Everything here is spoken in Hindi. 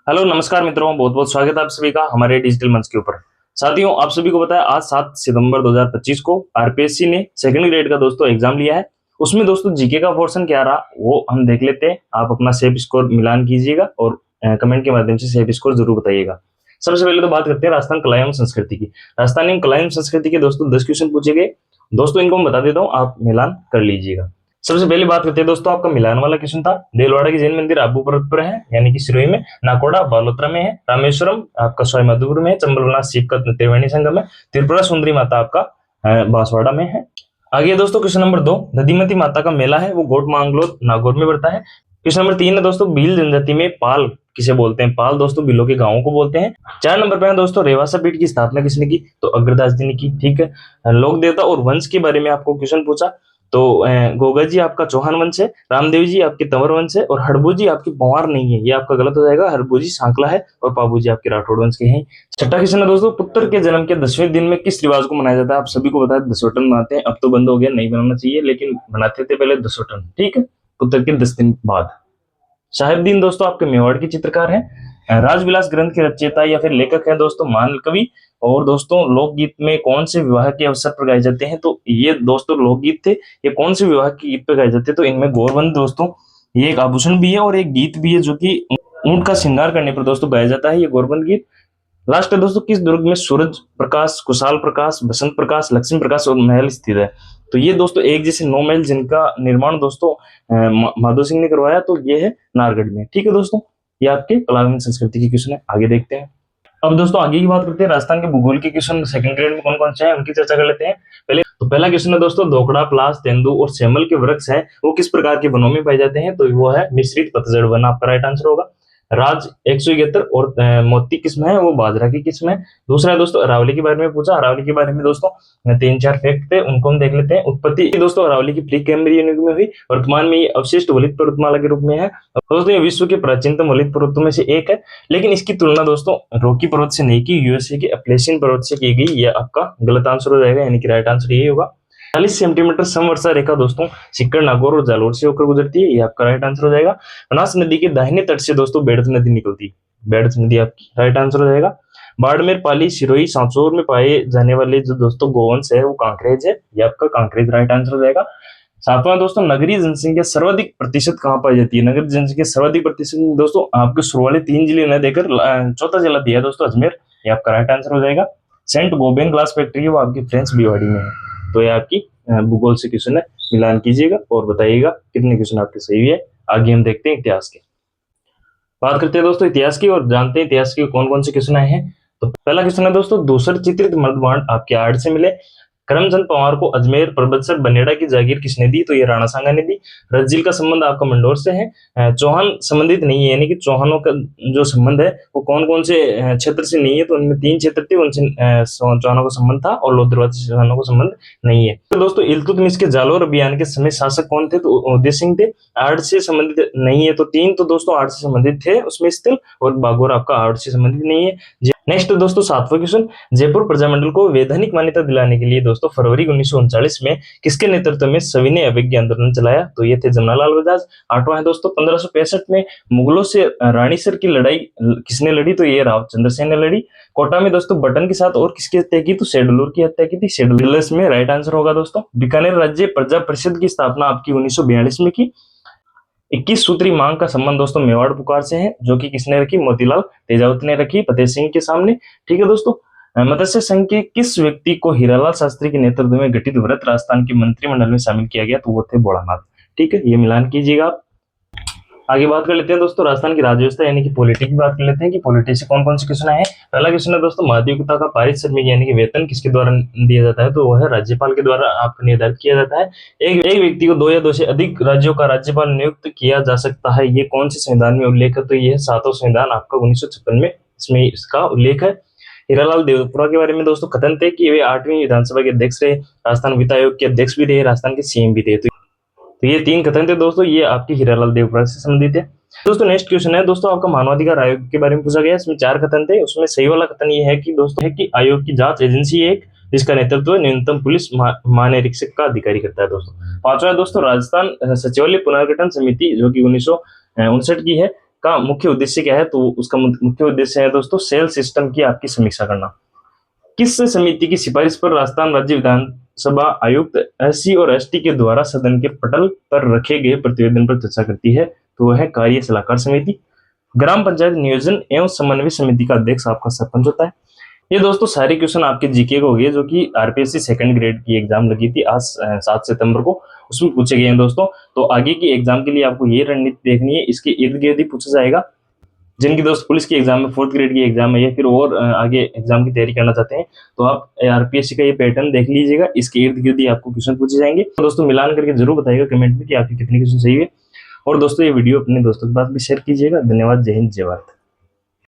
हेलो नमस्कार मित्रों, बहुत बहुत स्वागत है आप सभी का हमारे डिजिटल मंच के ऊपर। साथियों, आप सभी को पता है आज 7 सितंबर 2025 को आरपीएससी ने सेकंड ग्रेड का दोस्तों एग्जाम लिया है। उसमें दोस्तों जीके का पोर्शन क्या रहा वो हम देख लेते हैं। आप अपना सेफ स्कोर मिलान कीजिएगा और कमेंट के माध्यम से सेफ स्कोर जरूर बताइएगा। सबसे पहले तो बात करते हैं राजस्थान कला एवं संस्कृति की। राजस्थान एवं कला एवं संस्कृति के दोस्तों 10 क्वेश्चन पूछे गए। दोस्तों इनको मैं बता देता हूँ, आप मिलान कर लीजिएगा। सबसे पहले बात करते हैं दोस्तों, आपका मिलान वाला क्वेश्चन था। देलवाड़ा की जैन मंदिर आबू पर्वत पर है, यानी कि सिरोही में। नाकोड़ा बालोतरा में है। रामेश्वरम आपका सवाईमाधोपुर में है। चंबलनाथ शिव का त्रिवेणी संगम है। त्रिपुरा सुंदरी माता आपका बांसवाड़ा में है। आगे दोस्तों क्वेश्चन नंबर 2, नदीमती माता का मेला है, वो गोट मांगलोर नागौर में पड़ता है। क्वेश्चन नंबर 3 है दोस्तों, भील जनजाति में पाल किसे बोलते हैं? पाल दोस्तों भीलों के गांवों को बोलते हैं। 4 नंबर पे है दोस्तों, रेवासा पीठ की स्थापना किसने की? तो अग्रदास जी ने की। ठीक है। लोक देवता और वंश के बारे में आपको क्वेश्चन पूछा, तो गोगा जी आपका चौहान वंश है। रामदेव जी आपके तंवर वंश है। और हड़बू जी आपके पंवार नहीं है, ये आपका गलत हो जाएगा। हड़बू जी सांकला है और पाबू जी आपके राठौड़ वंश के हैं। छठा क्वेश्चन है दोस्तों, पुत्र के जन्म के 10वें दिन में किस रिवाज को मनाया जाता है? आप सभी को पता है दसवटन मनाते हैं। अब तो बंद हो गया, नहीं बनाना चाहिए, लेकिन बनाते थे पहले दसवटन। ठीक है, पुत्र के 10 दिन बाद। साहिबदीन दोस्तों आपके मेवाड़ के चित्रकार हैं। राजविलास ग्रंथ के रचयिता या फिर लेखक हैं दोस्तों मान कवि। और दोस्तों लोकगीत में कौन से विवाह के अवसर पर गाए जाते हैं? तो ये दोस्तों लोकगीत थे। ये कौन से विवाह के गीत पे गाए जाते हैं? तो इनमें गौरवंद दोस्तों ये एक आभूषण भी है और एक गीत भी है, जो कि ऊंट का श्रृंगार करने पर दोस्तों गाया जाता है, ये गौरवंद गीत। लास्ट है दोस्तों, किस दुर्ग में सूरज प्रकाश, कुशाल प्रकाश, बसंत प्रकाश, लक्ष्मी प्रकाश और महल स्थित है? तो ये दोस्तों एक जैसे 9 महल जिनका निर्माण दोस्तों माधो सिंह ने करवाया, तो ये है नारगढ़ में। ठीक है दोस्तों, ये आपके कला एवं संस्कृति के क्वेश्चन है। आगे देखते हैं। अब दोस्तों आगे की बात करते हैं, राजस्थान के भूगोल के क्वेश्चन सेकंड ग्रेड में कौन कौन से हैं उनकी चर्चा कर लेते हैं। पहला क्वेश्चन है दोस्तों, दोकड़ा, प्लास, तेंदू और सेमल के वृक्ष है वो किस प्रकार के वनों में पाए जाते हैं? तो वो है मिश्रित पतझड़ वन, आपका राइट आंसर होगा। राज 171 और मोती किस्म है वो बाजरा की किस्म है। दूसरा है दोस्तों, अरावली के बारे में पूछा। अरावली के बारे में दोस्तों 3-4 फैक्ट थे, उनको हम देख लेते हैं। उत्पत्ति दोस्तों अरावली की प्री कैम्ब्रियन युग में हुई। वर्तमान में ये अवशिष्ट वलित पर्वतमाला के रूप में है। दोस्तों ये विश्व के प्राचीनतम वलित पर्वतों में से एक है, लेकिन इसकी तुलना दोस्तों रॉकी पर्वत से नहीं की, यूएसए के अपलेशियन पर्वत से की गई। यह आपका गलत आंसर हो जाएगा, यानी कि राइट आंसर यही होगा। 40 सेंटीमीटर समवर्षा रेखा दोस्तों सिक्कर, नागौर और जालोर से होकर गुजरती है, ये आपका राइट आंसर हो जाएगा। बनास नदी के दाहिने तट से दोस्तों बेड़थ नदी निकलती है, बेड़थ नदी आपकी राइट आंसर हो जाएगा। बाड़मेर, पाली, सिरोही, सांचौर में पाए जाने वाले जो दोस्तों गोवंश है वो कांकरेज है, ये आपका कांकरेज राइट आंसर हो जाएगा। सातवां दोस्तों, नगरीय जनसंख्या सर्वाधिक प्रतिशत कहाँ पाई जाती है? नगरीय जनसंख्या सर्वाधिक प्रतिशत दोस्तों आपके शुरू वाले 3 जिले न देकर चौथा जिला दिया है दोस्तों अजमेर, ये आपका राइट आंसर हो जाएगा। सेंट गोबेन ग्लास फैक्ट्री है वो आपकी फ्रेंच भिवाड़ी में है। तो ये आपकी भूगोल से क्वेश्चन है, मिलान कीजिएगा और बताइएगा कितने क्वेश्चन आपके सही है। आगे हम देखते हैं इतिहास के। बात करते हैं दोस्तों इतिहास की और जानते हैं इतिहास के कौन कौन से क्वेश्चन आए हैं। तो पहला क्वेश्चन है दोस्तों, दूसर चित्रित मर्दबाण आपके आड़ से मिले। करमचंद पवार को अजमेर पर्वतसर बनेड़ा की जागीर किसने दी? तो ये राणा सांगा ने दी। रज्जिल का संबंध आपका मंडोर से है। चौहान संबंधित नहीं है, यानी कि चौहानों का जो संबंध है वो कौन कौन से क्षेत्र से नहीं है? तो उनमें 3 क्षेत्र थे, उनसे चौहानों का संबंध था और लोधरवाती से चौहानों का संबंध नहीं है। तो दोस्तों इल्तुतमिश के जालोर अभियान के समय शासक कौन थे? तो उदय सिंह थे। आड़ से संबंधित नहीं है, तो 3 तो दोस्तों आड़ से संबंधित थे उसमें स्थिल, और बागोर आपका आड़ से संबंधित नहीं है। नेक्स्ट दोस्तों 7वां क्वेश्चन, जयपुर प्रजामंडल को वैधानिक मान्यता दिलाने के लिए दोस्तों फरवरी 1939 में किसके नेतृत्व में सविनय अवज्ञा आंदोलन चलाया? तो ये थे जमनालाल बजाज। 8वां है दोस्तों, 1565 में मुगलों से रानीसर की लड़ाई किसने लड़ी? तो ये राव चंद्र सेन ने लड़ी। कोटा में दोस्तों बटन के साथ और किसकी हत्या की? तो शेडुलर की हत्या की थी। शेडुलर में राइट आंसर होगा दोस्तों। बीकानेर राज्य प्रजा परिषद की स्थापना आपकी 1942 में की। 21 सूत्री मांग का संबंध दोस्तों मेवाड़ पुकार से है, जो कि किसने रखी? मोतीलाल तेजावत ने रखी फतेह सिंह के सामने। ठीक है दोस्तों, मत्स्य संघ के किस व्यक्ति को हीरालाल शास्त्री के नेतृत्व में गठित व्रत राजस्थान के मंत्रिमंडल में शामिल किया गया? तो वो थे भोलानाथ। ठीक है, ये मिलान कीजिएगा आप। आगे बात कर लेते हैं दोस्तों राजस्थान की राज्य व्यवस्था यानी कि पॉलिटी की बात कर लेते हैं कि पॉलिटी से कौन कौन से क्वेश्चन आए हैं। पहला क्वेश्चन है दोस्तों, महाधिवक्ता का पारिश्रमिक यानी कि वेतन किसके द्वारा दिया जाता है? तो वो है राज्यपाल के द्वारा आपको निर्धारित किया जाता है। एक व्यक्ति को 2 या 2 से अधिक राज्यों का राज्यपाल नियुक्त किया जा सकता है, ये कौन से संविधान में उल्लेख है? तो ये 7वां संविधान आपका 1956 में इसमें इसका उल्लेख है। हीरालाल देवपुरा के बारे में दोस्तों कथन थे कि वे 8वीं विधानसभा के अध्यक्ष रहे, राजस्थान वित्त आयोग के अध्यक्ष भी रहे, राजस्थान के सीएम भी थे। तो ये 3 कथन थे दोस्तों, ये आपकी हीरालाल देवपुरा से संबंधित है। दोस्तों नेक्स्ट क्वेश्चन है दोस्तों, आपका मानवाधिकार आयोग के बारे में पूछा गया। इसमें 4 कथन थे, उसमें सही वाला कथन ये है कि दोस्तों है कि आयोग की जांच एजेंसी एक जिसका नेतृत्व न्यूनतम पुलिस महानिरीक्षक का अधिकारी करता है दोस्तों। 5वां है दोस्तों, राजस्थान सचिवालय पुनर्गठन समिति जो कि 1959 की है, का मुख्य उद्देश्य क्या है, तो उसका मुख्य उद्देश्य है दोस्तों सेल सिस्टम की आपकी समीक्षा करना। किस समिति की सिफारिश पर राजस्थान राज्य विधानसभा आयुक्त एससी और एसटी के द्वारा सदन के पटल पर रखे गए प्रतिवेदन पर चर्चा करती है, तो वह है कार्य सलाहकार समिति। ग्राम पंचायत नियोजन एवं समन्वय समिति का अध्यक्ष आपका सरपंच होता है। ये दोस्तों सारे क्वेश्चन आपके जीके को हो गए, जो कि आरपीएससी सेकंड ग्रेड की एग्जाम लगी थी आज 7 सितंबर को, उसमें पूछे गए हैं दोस्तों। तो आगे की एग्जाम के लिए आपको ये रणनीति देखनी है, इसके इर्द गिर्द ही पूछा जाएगा। जिनकी दोस्त पुलिस की एग्जाम में 4th ग्रेड की एग्जाम है या फिर और आगे एग्जाम की तैयारी करना चाहते हैं, तो आप आरपीएससी का ये पैटर्न देख लीजिएगा, इसके इर्द गिर्द ही आपको क्वेश्चन पूछे जाएंगे। तो दोस्तों मिलान करके जरूर बताइएगा कमेंट में कि आपके कितने क्वेश्चन सही है। और दोस्तों ये वीडियो अपने दोस्तों के पास भी शेयर कीजिएगा। धन्यवाद। जय हिंद, जय भारत।